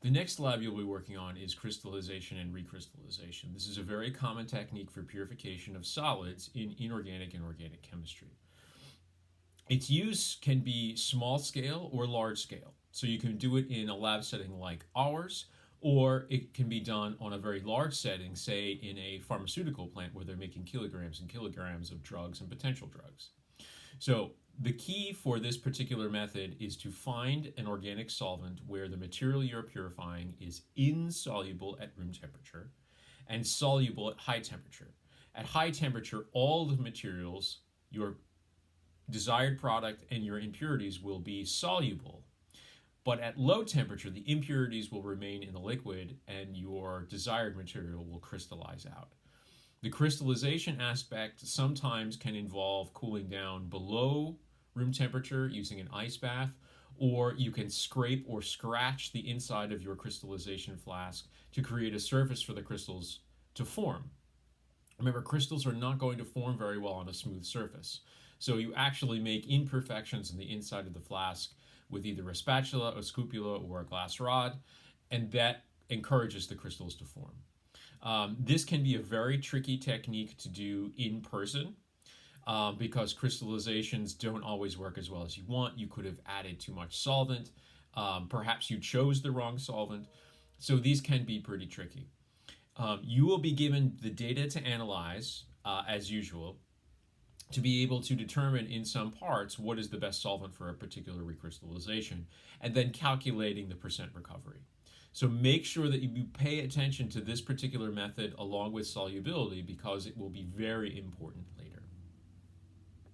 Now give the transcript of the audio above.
The next lab you'll be working on is crystallization and recrystallization. This is a very common technique for purification of solids in inorganic and organic chemistry. Its use can be small scale or large scale. So you can do it in a lab setting like ours, or it can be done on a very large setting, say in a pharmaceutical plant where they're making kilograms and kilograms of drugs and potential drugs. So the key for this particular method is to find an organic solvent where the material you're purifying is insoluble at room temperature and soluble at high temperature. At high temperature, all the materials, your desired product and your impurities will be soluble. But at low temperature, the impurities will remain in the liquid and your desired material will crystallize out. The crystallization aspect sometimes can involve cooling down below room temperature using an ice bath, or you can scrape or scratch the inside of your crystallization flask to create a surface for the crystals to form. Remember, crystals are not going to form very well on a smooth surface. So you actually make imperfections in the inside of the flask with either a spatula, a scupula, or a glass rod, and that encourages the crystals to form. This can be a very tricky technique to do in person because crystallizations don't always work as well as you want. You could have added too much solvent. Perhaps you chose the wrong solvent. So these can be pretty tricky. You will be given the data to analyze as usual to be able to determine in some parts what is the best solvent for a particular recrystallization, and then calculating the percent recovery. So make sure that you pay attention to this particular method along with solubility because it will be very important